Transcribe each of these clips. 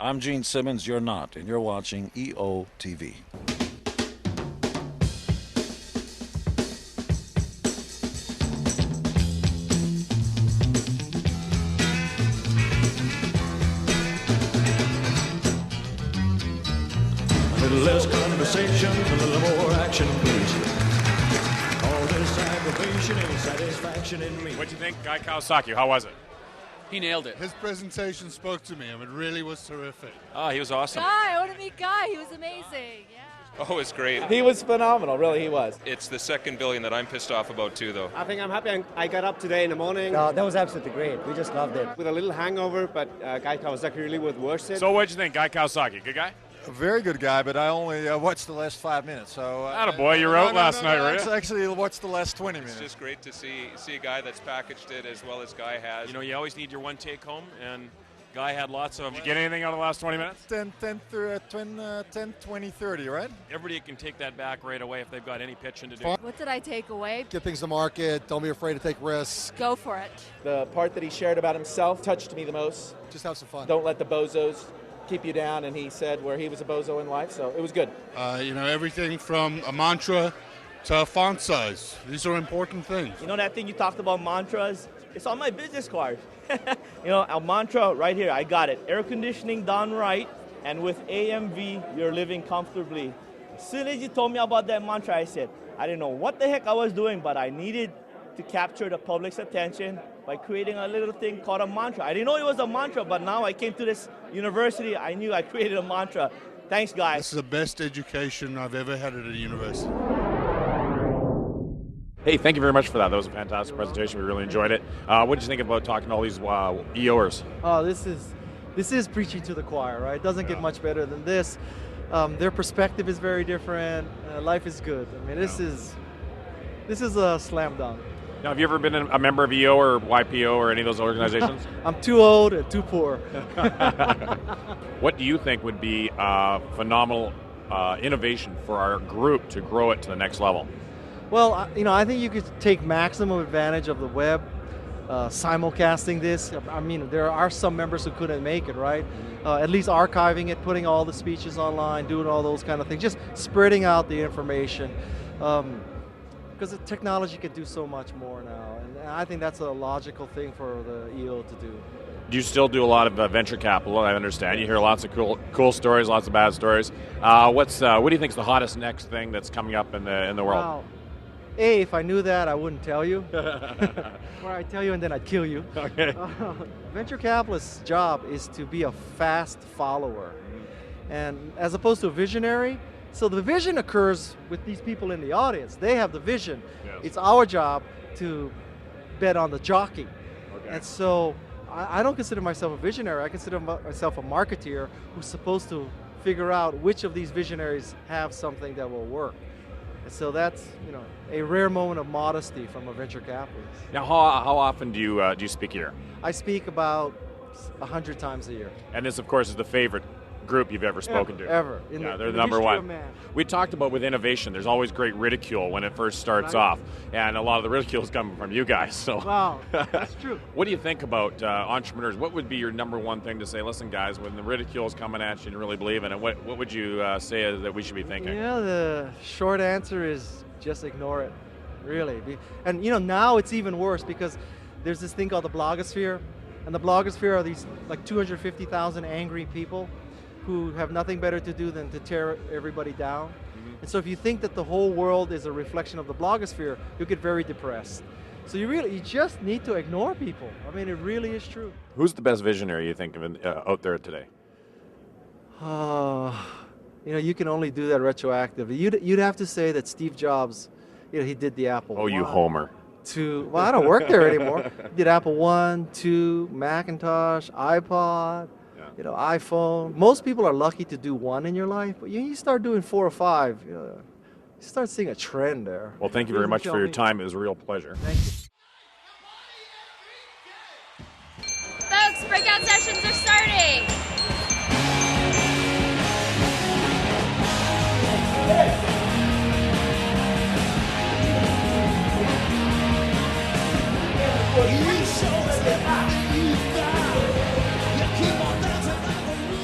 I'm Gene Simmons, you're not, and you're watching EOtv. A little less conversation, a little more action, please. All this aggravation ain't satisfaction in me. What'd you think, Guy Kawasaki? How was it? He nailed it. His presentation spoke to me. It really was terrific. Oh, he was awesome. Guy, I want to meet Guy. He was amazing. Yeah. Oh, it's great. He was phenomenal, really, he was. It's the second billion that I'm pissed off about, too, though. I think I'm happy I got up today in the morning. That was absolutely great. We just loved it. With a little hangover, but Guy Kawasaki really was worth it. So what'd you think, Guy Kawasaki? Good guy? A very good guy, but I only watched the last 5 minutes. So, attaboy, you were out last night, were you? Actually, watched the last 20 minutes. It's just great to see a guy that's packaged it as well as Guy has. You know, you always need your one take home, and Guy had lots of. Did you get anything out of the last 20 minutes? 10, 20, 30, right? Everybody can take that back right away if they've got any pitching to do. What did I take away? Get things to market. Don't be afraid to take risks. Go for it. The part that he shared about himself touched me the most. Just have some fun. Don't let the bozos keep you down, and he said where he was a bozo in life, so it was good. Everything from a mantra to a font size. These are important things. You know that thing you talked about, mantras? It's on my business card. A mantra right here, I got it. Air conditioning done right, and with AMV, you're living comfortably. As soon as you told me about that mantra, I said, I didn't know what the heck I was doing, but I needed to capture the public's attention by creating a little thing called a mantra. I didn't know it was a mantra, but now I came to this university, I knew I created a mantra. Thanks, guys. This is the best education I've ever had at a university. Hey, thank you very much for that. That was a fantastic presentation. We really enjoyed it. What did you think about talking to all these EOers? Oh, this is preaching to the choir, right? It doesn't get much better than this. Their perspective is very different. Life is good. I mean, this is a slam dunk. Now, have you ever been a member of EO or YPO or any of those organizations? I'm too old and too poor. What do you think would be a phenomenal innovation for our group to grow it to the next level? Well, I think you could take maximum advantage of the web, simulcasting this. I mean, there are some members who couldn't make it, right? At least archiving it, putting all the speeches online, doing all those kind of things, just spreading out the information. Because the technology can do so much more now, and I think that's a logical thing for the EO to do. Do you still do a lot of venture capital? I understand. You hear lots of cool stories, lots of bad stories. What do you think is the hottest next thing that's coming up in the world? Wow. If I knew that, I wouldn't tell you. Or I'd tell you and then I'd kill you. Okay. Venture capitalist's job is to be a fast follower, and as opposed to a visionary. So the vision occurs with these people in the audience. They have the vision. Yes. It's our job to bet on the jockey. Okay. And so I don't consider myself a visionary. I consider myself a marketeer who's supposed to figure out which of these visionaries have something that will work. And so that's a rare moment of modesty from a venture capitalist. Now, how often do you speak here? I speak about 100 times a year. And this, of course, is the favorite group you've ever spoken to. Ever. They're the number one. We talked about with innovation, there's always great ridicule when it first starts off, and a lot of the ridicule is coming from you guys. So, wow, that's true. What do you think about entrepreneurs? What would be your number one thing to say? Listen, guys, when the ridicule is coming at you and you really believe in it, what would you say that we should be thinking? The short answer is just ignore it, really. And now it's even worse because there's this thing called the blogosphere, and the blogosphere are these like 250,000 angry people who have nothing better to do than to tear everybody down. Mm-hmm. And so if you think that the whole world is a reflection of the blogosphere, you'll get very depressed. So you just need to ignore people. I mean, it really is true. Who's the best visionary you think of out there today? You can only do that retroactively. You'd have to say that Steve Jobs, he did the Apple. Oh, you homer. Well, I don't work there anymore. He did Apple 1, 2, Macintosh, iPod, iPhone. Most people are lucky to do one in your life, but you start doing 4 or 5, you start seeing a trend there. Well, thank you very much for your time. It was a real pleasure. Thank you. Folks, breakout sessions are starting.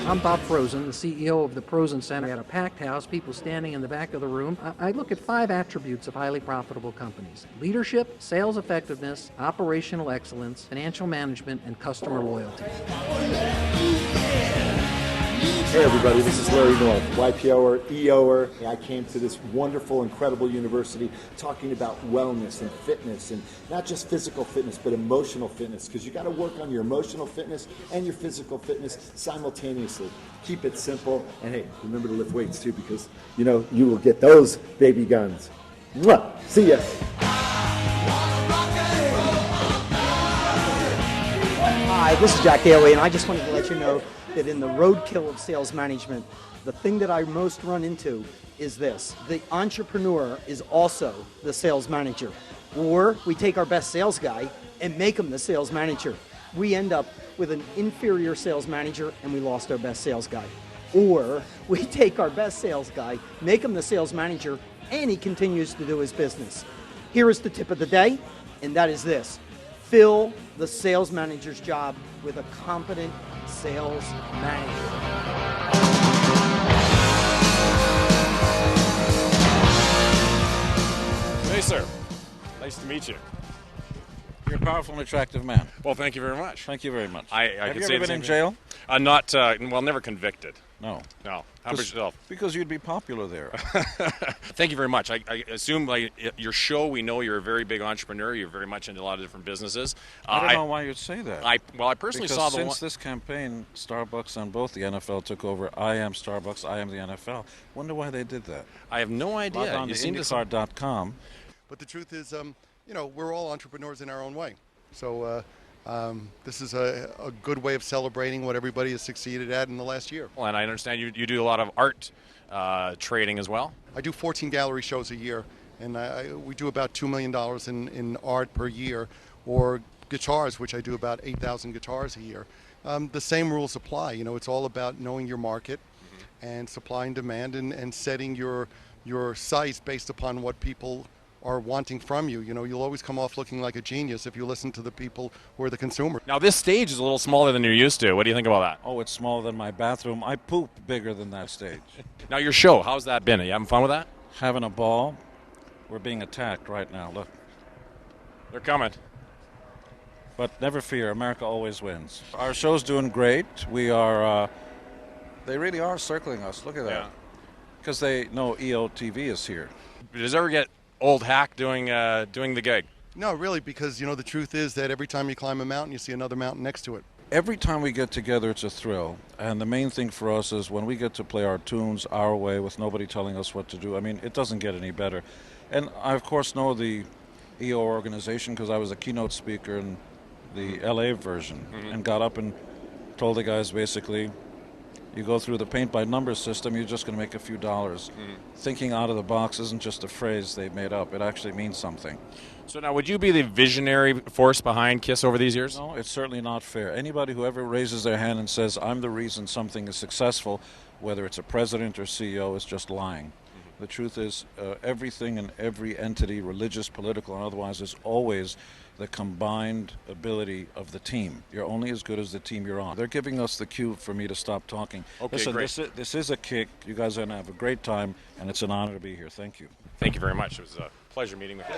I'm Bob Frozen, the CEO of the Frozen Center. At a packed house, people standing in the back of the room. I look at 5 attributes of highly profitable companies: leadership, sales effectiveness, operational excellence, financial management, and customer loyalty. Hey everybody, this is Larry North, YPOer, EOer. I came to this wonderful, incredible university talking about wellness and fitness, and not just physical fitness, but emotional fitness, because you got to work on your emotional fitness and your physical fitness simultaneously. Keep it simple, and hey, remember to lift weights too, because you know you will get those baby guns. Mwah! See ya. Hi, this is Jack Daly, and I just wanted to let you know that in the roadkill of sales management, the thing that I most run into is this: the entrepreneur is also the sales manager. Or we take our best sales guy and make him the sales manager. We end up with an inferior sales manager and we lost our best sales guy. Or we take our best sales guy, make him the sales manager, and he continues to do his business. Here is the tip of the day, and that is this: fill the sales manager's job with a competent sales manager. Hey, sir. Nice to meet you. You're a powerful and attractive man. Well, thank you very much. Thank you very much. Have you ever been in jail? Not, well, never convicted. No. No. How about yourself? Because you'd be popular there. Thank you very much. I assume by your show, we know you're a very big entrepreneur. You're very much into a lot of different businesses. I don't know why you'd say that. I personally saw the one. Since this campaign, Starbucks and both the NFL took over. I am Starbucks, I am the NFL. Wonder why they did that. I have no idea. Log on to IndyCar.com. But the truth is, you know, we're all entrepreneurs in our own way. So this is a good way of celebrating what everybody has succeeded at in the last year. Well, and I understand you do a lot of art trading as well. I do 14 gallery shows a year, and we do about $2 million in art per year, or guitars, which I do about 8,000 guitars a year. The same rules apply. You know, it's all about knowing your market and supply and demand, and setting your sights based upon what people are wanting from you. You know, you'll always come off looking like a genius if you listen to the people who are the consumer. Now, this stage is a little smaller than you're used to. What do you think about that? Oh, it's smaller than my bathroom. I poop bigger than that stage. Now, your show, how's that been? Are you having fun with that? Having a ball. We're being attacked right now. Look. They're coming. But never fear, America always wins. Our show's doing great. We are, they really are circling us. Look at that. Because they know EOtv is here. Does it ever get old hack doing the gig? No, really, because, you know, the truth is that every time you climb a mountain, you see another mountain next to it. Every time we get together, it's a thrill. And the main thing for us is when we get to play our tunes our way with nobody telling us what to do. I mean, it doesn't get any better. And I, of course, know the EO organization because I was a keynote speaker in the LA version and got up and told the guys basically, you go through the paint-by-numbers system, you're just going to make a few dollars. Thinking out of the box isn't just a phrase they made up. It actually means something. So now, would you be the visionary force behind KISS over these years? No, it's certainly not fair. Anybody who ever raises their hand and says, I'm the reason something is successful, whether it's a president or CEO, is just lying. The truth is, everything and every entity, religious, political, and otherwise, is always the combined ability of the team. You're only as good as the team you're on. They're giving us the cue for me to stop talking. Okay, listen, great. This is a kick. You guys are going to have a great time, and it's an honor to be here. Thank you. Thank you very much. It was a pleasure meeting with you.